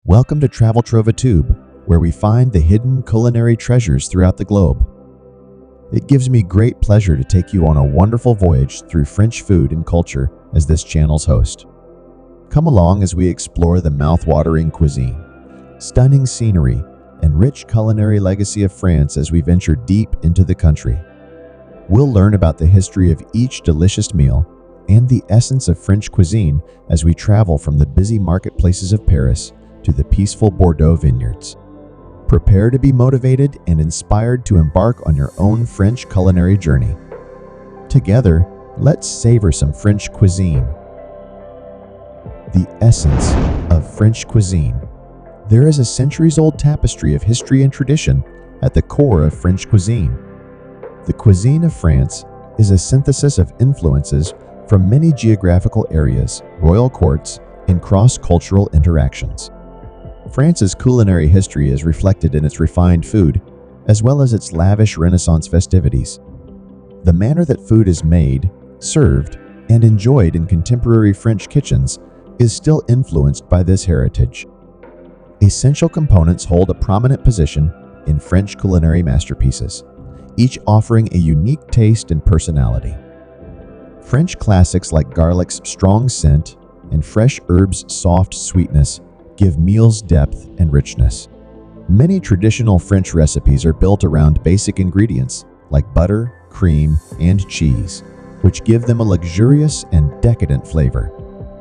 Welcome to Travel Trova Tube, where we find the hidden culinary treasures throughout the globe. It gives me great pleasure to take you on a wonderful voyage through French food and culture as this channel's host. Come along as we explore the mouth-watering cuisine, stunning scenery, and rich culinary legacy of France as we venture deep into the country. We'll learn about the history of each delicious meal and the essence of French cuisine as we travel from the busy marketplaces of Paris to the peaceful Bordeaux vineyards. Prepare to be motivated and inspired to embark on your own French culinary journey. Together, let's savor some French cuisine. The essence of French cuisine. There is a centuries-old tapestry of history and tradition at the core of French cuisine. The cuisine of France is a synthesis of influences from many geographical areas, royal courts, and cross-cultural interactions. France's culinary history is reflected in its refined food, as well as its lavish Renaissance festivities. The manner that food is made, served, and enjoyed in contemporary French kitchens is still influenced by this heritage. Essential components hold a prominent position in French culinary masterpieces, each offering a unique taste and personality. French classics like garlic's strong scent and fresh herbs' soft sweetness give meals depth and richness. Many traditional French recipes are built around basic ingredients like butter, cream, and cheese, which give them a luxurious and decadent flavor.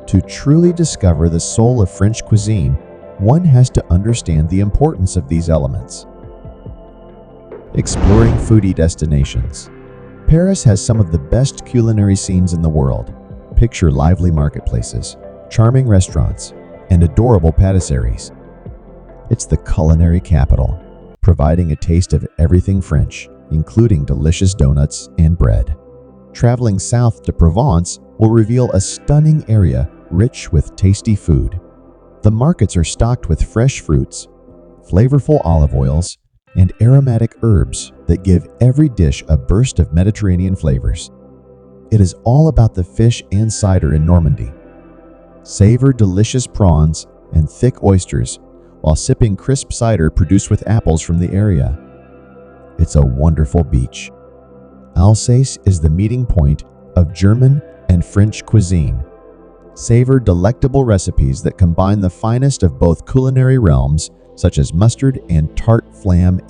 To truly discover the soul of French cuisine, one has to understand the importance of these elements. Exploring foodie destinations. Paris has some of the best culinary scenes in the world. Picture lively marketplaces, charming restaurants, and adorable patisseries. It's the culinary capital, providing a taste of everything French, including delicious donuts and bread. Traveling south to Provence will reveal a stunning area rich with tasty food. The markets are stocked with fresh fruits, flavorful olive oils, and aromatic herbs that give every dish a burst of Mediterranean flavors. It is all about the fish and cider in Normandy. Savor delicious prawns and thick oysters while sipping crisp cider produced with apples from the area. It's a wonderful beach. Alsace is the meeting point of German and French cuisine. Savor delectable recipes that combine the finest of both culinary realms, such as mustard and tart flamme.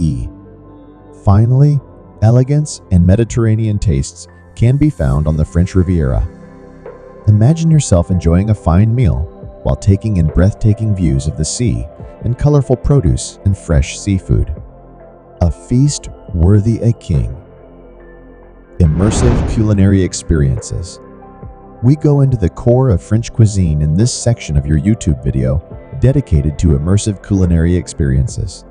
Finally, elegance and Mediterranean tastes can be found on the French Riviera. Imagine yourself enjoying a fine meal while taking in breathtaking views of the sea and colorful produce and fresh seafood. A feast worthy a king. Immersive culinary experiences. We go into the core of French cuisine in this section of your YouTube video dedicated to immersive culinary experiences.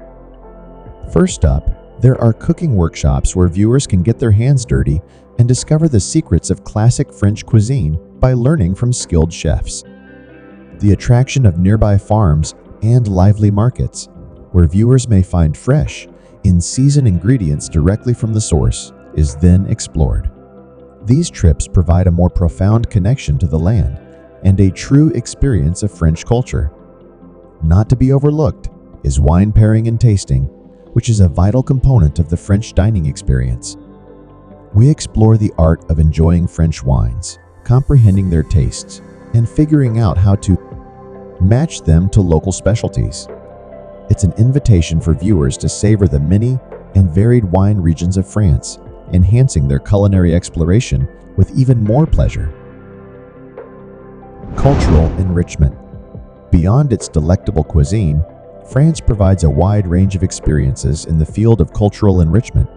First up, there are cooking workshops where viewers can get their hands dirty and discover the secrets of classic French cuisine by learning from skilled chefs. The attraction of nearby farms and lively markets, where viewers may find fresh, in-season ingredients directly from the source, is then explored. These trips provide a more profound connection to the land and a true experience of French culture. Not to be overlooked is wine pairing and tasting, which is a vital component of the French dining experience. We explore the art of enjoying French wines, comprehending their tastes, and figuring out how to match them to local specialties. It's an invitation for viewers to savor the many and varied wine regions of France, enhancing their culinary exploration with even more pleasure. Cultural enrichment. Beyond its delectable cuisine, France provides a wide range of experiences in the field of cultural enrichment.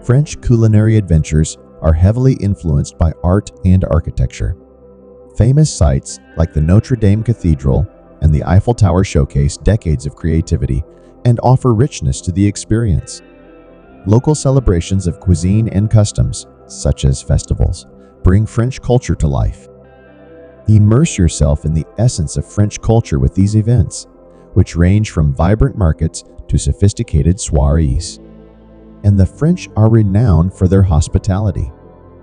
French culinary adventures are heavily influenced by art and architecture. Famous sites like the Notre Dame Cathedral and the Eiffel Tower showcase decades of creativity and offer richness to the experience. Local celebrations of cuisine and customs, such as festivals, bring French culture to life. Immerse yourself in the essence of French culture with these events, which range from vibrant markets to sophisticated soirees. And the French are renowned for their hospitality.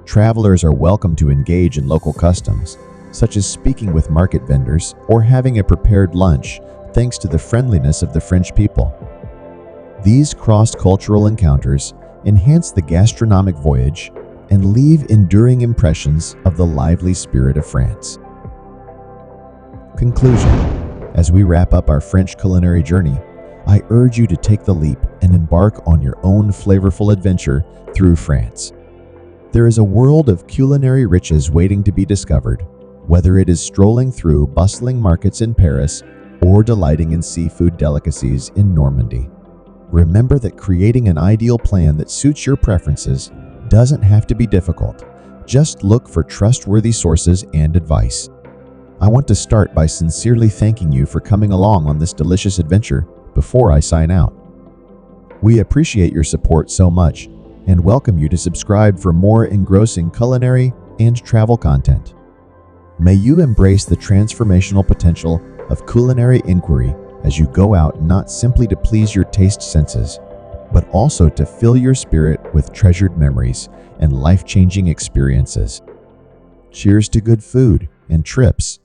Travelers are welcome to engage in local customs, such as speaking with market vendors or having a prepared lunch thanks to the friendliness of the French people. These cross-cultural encounters enhance the gastronomic voyage and leave enduring impressions of the lively spirit of France. Conclusion. As we wrap up our French culinary journey, I urge you to take the leap and embark on your own flavorful adventure through France. There is a world of culinary riches waiting to be discovered, whether it is strolling through bustling markets in Paris or delighting in seafood delicacies in Normandy. Remember that creating an ideal plan that suits your preferences doesn't have to be difficult. Just look for trustworthy sources and advice. I want to start by sincerely thanking you for coming along on this delicious adventure before I sign out. We appreciate your support so much and welcome you to subscribe for more engrossing culinary and travel content. May you embrace the transformational potential of culinary inquiry as you go out not simply to please your taste senses, but also to fill your spirit with treasured memories and life-changing experiences. Cheers to good food and trips